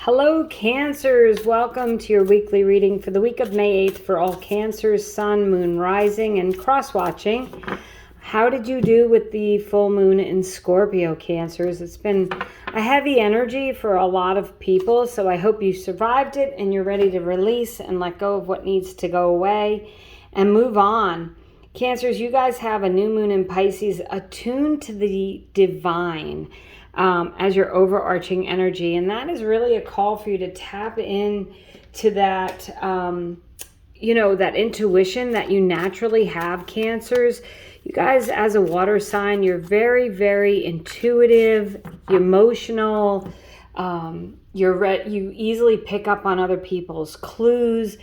Hello, Cancers. Welcome to your weekly reading for the week of May 8th for all Cancers, Sun, Moon, Rising, and cross-watching. How did you do with the full moon in Scorpio, Cancers? It's been a heavy energy for a lot of people, so I hope you survived it and you're ready to release and let go of what needs to go away and move on. Cancers, you guys have a new moon in Pisces attuned to the divine as your overarching energy. And that is really a call for you to tap in to that, that intuition that you naturally have, Cancers. You guys, as a water sign, you're very intuitive, emotional. You easily pick up on other people's clues.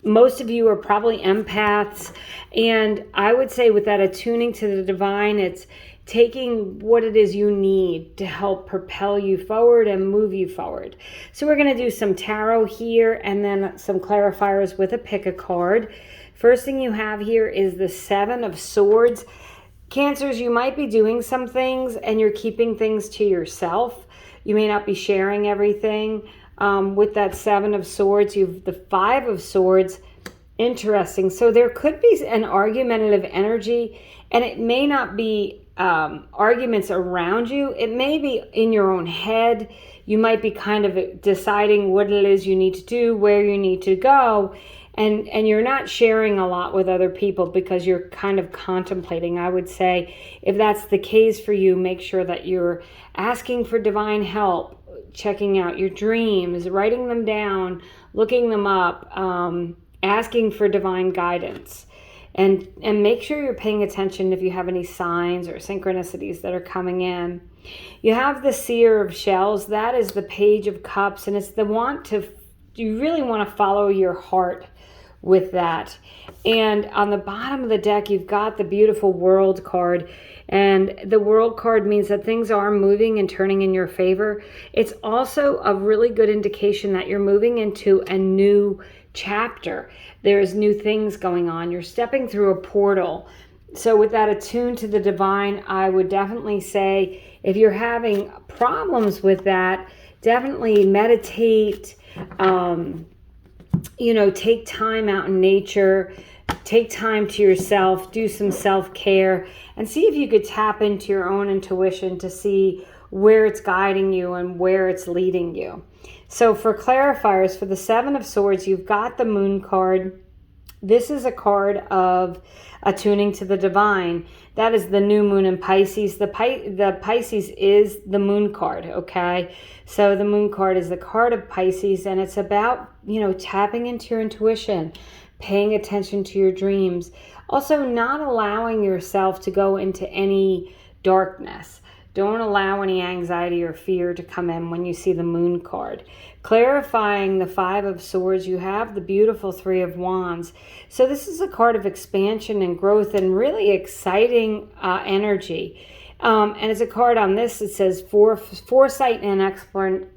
Most of you are probably empaths. And I would say with that attuning to the divine, it's taking what it is you need to help propel you forward and move you forward. So we're going to do some tarot here and then some clarifiers with a pick a card. First thing you have here is the Seven of Swords. Cancers, you might be doing some things and you're keeping things to yourself. You may not be sharing everything. With that Seven of Swords, you've the Five of Swords. Interesting. So there could be an argumentative energy, and it may not be arguments around you. It may be in your own head. You might be kind of deciding what it is you need to do, where you need to go, and you're not sharing a lot with other people because you're kind of contemplating. I would say if that's the case for you, make sure that you're asking for divine help, checking out your dreams, writing them down, looking them up, asking for divine guidance. And make sure you're paying attention if you have any signs or synchronicities that are coming in. You have the Seer of Shells. That is the Page of Cups. And it's the you really want to follow your heart with that. And on the bottom of the deck, you've got the beautiful World card. And the World card means that things are moving and turning in your favor. It's also a really good indication that you're moving into a new chapter. There's new things going on. You're stepping through a portal. So with that attuned to the divine, I would definitely say if you're having problems with that, definitely meditate, take time out in nature, take time to yourself, do some self-care, and see if you could tap into your own intuition to see where it's guiding you and where it's leading you. So for clarifiers, for the Seven of Swords, you've got the Moon card. This is a card of attuning to the divine. That is the new moon in Pisces. The Pisces is the Moon card, okay? So the Moon card is the card of Pisces, and it's about, tapping into your intuition, paying attention to your dreams. Also, not allowing yourself to go into any darkness. Don't allow any anxiety or fear to come in when you see the Moon card. Clarifying the Five of Swords, you have the beautiful Three of Wands. So this is a card of expansion and growth and really exciting energy. And it's a card on this, it says foresight and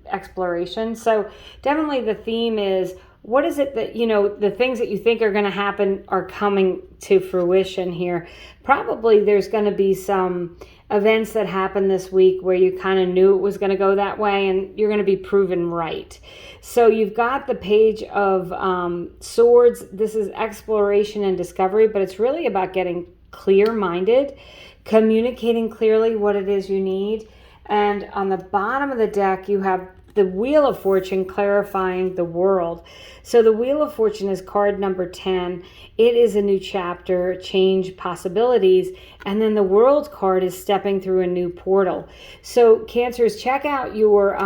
exploration. So definitely the theme is, what is it that, the things that you think are going to happen are coming to fruition here. Probably there's going to be some events that happen this week where you kind of knew it was going to go that way and you're going to be proven right. So you've got the Page of Swords. This is exploration and discovery, but it's really about getting clear-minded, communicating clearly what it is you need. And on the bottom of the deck, you have the Wheel of Fortune, clarifying the world. So the Wheel of Fortune is card number 10. It is a new chapter, change, possibilities. And then the World card is stepping through a new portal. So Cancers, check out your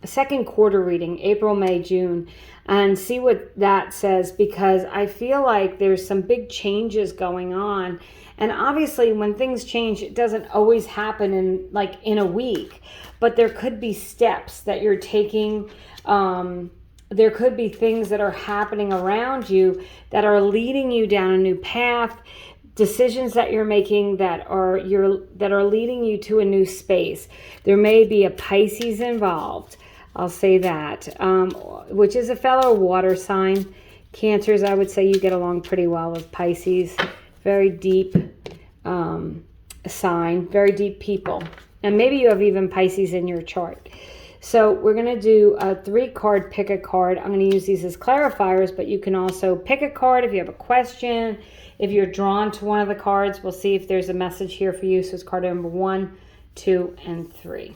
second quarter reading, April, May, June, and see what that says, because I feel like there's some big changes going on. And obviously when things change, it doesn't always happen in a week, but there could be steps that you're taking. There could be things that are happening around you that are leading you down a new path, decisions that you're making that are leading you to a new space. There may be a Pisces involved. I'll say that, which is a fellow water sign. Cancers, I would say you get along pretty well with Pisces. Very deep sign, very deep people. And maybe you have even Pisces in your chart. So we're going to do a 3-card pick a card. I'm going to use these as clarifiers, but you can also pick a card if you have a question. If you're drawn to one of the cards, we'll see if there's a message here for you. So it's card number 1, 2, and 3.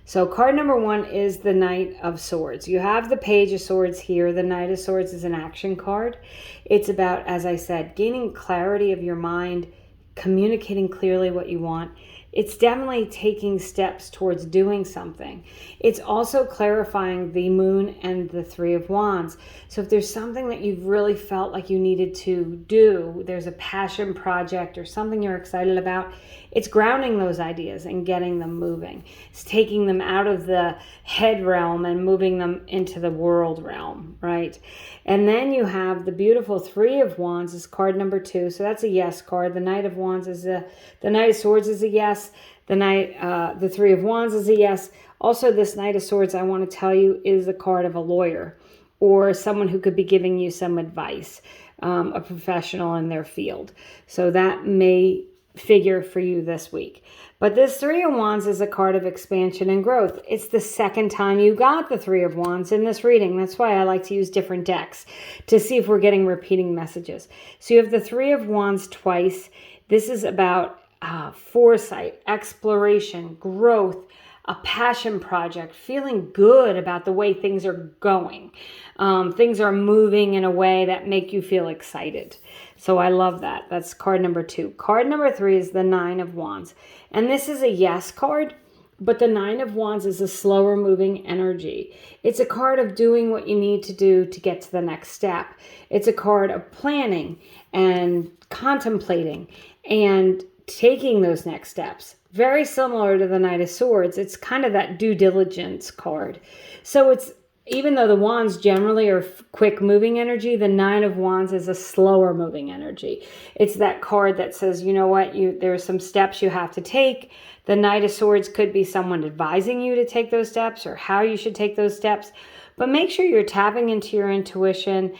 So card number 1 is the Knight of Swords. You have the Page of Swords here. The Knight of Swords is an action card. It's about, as I said, gaining clarity of your mind, communicating clearly what you want. It's definitely taking steps towards doing something. It's also clarifying the Moon and the 3 of Wands. So if there's something that you've really felt like you needed to do, there's a passion project or something you're excited about, it's grounding those ideas and getting them moving. It's taking them out of the head realm and moving them into the world realm, right? And then you have the beautiful 3 of Wands is card number 2. So that's a yes card. The Knight of Wands is the Knight of Swords is a yes. The 3 of Wands is a yes. Also, this Knight of Swords, I want to tell you, is the card of a lawyer or someone who could be giving you some advice, a professional in their field. So that may figure for you this week. But this 3 of Wands is a card of expansion and growth. It's the second time you got the 3 of Wands in this reading. That's why I like to use different decks to see if we're getting repeating messages. So you have the 3 of Wands twice. This is about foresight, exploration, growth, a passion project, feeling good about the way things are going. Things are moving in a way that make you feel excited. So I love that. That's card number 2. Card number 3 is the 9 of Wands. And this is a yes card, but the 9 of Wands is a slower moving energy. It's a card of doing what you need to do to get to the next step. It's a card of planning and contemplating and taking those next steps. Very similar to the Knight of Swords. It's kind of that due diligence card. So it's, even though the Wands generally are quick moving energy, the 9 of Wands is a slower moving energy. It's that card that says, you know what, there are some steps you have to take. The Knight of Swords could be someone advising you to take those steps or how you should take those steps. But make sure you're tapping into your intuition,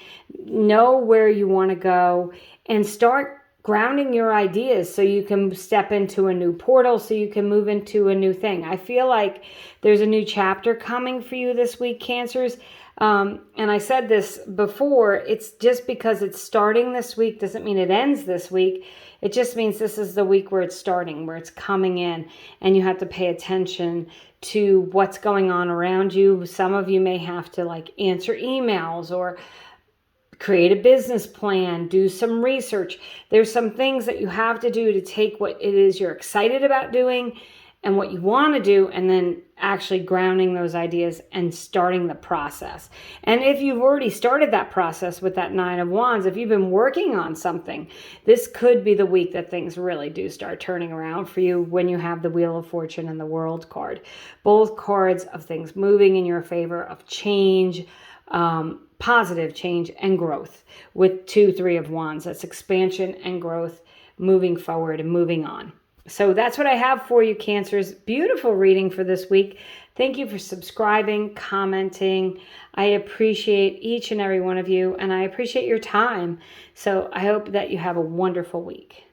know where you want to go, and start grounding your ideas so you can step into a new portal, so you can move into a new thing. I feel like there's a new chapter coming for you this week, Cancers. And I said this before, it's just because it's starting this week doesn't mean it ends this week. It just means this is the week where it's starting, where it's coming in, and you have to pay attention to what's going on around you. Some of you may have to answer emails or create a business plan, do some research. There's some things that you have to do to take what it is you're excited about doing and what you want to do, and then actually grounding those ideas and starting the process. And if you've already started that process with that 9 of Wands, if you've been working on something, this could be the week that things really do start turning around for you when you have the Wheel of Fortune and the World card. Both cards of things moving in your favor, of change, positive change and growth with 2, 3 of Wands. That's expansion and growth, moving forward and moving on. So that's what I have for you, Cancers. Beautiful reading for this week. Thank you for subscribing, commenting. I appreciate each and every one of you, and I appreciate your time. So I hope that you have a wonderful week.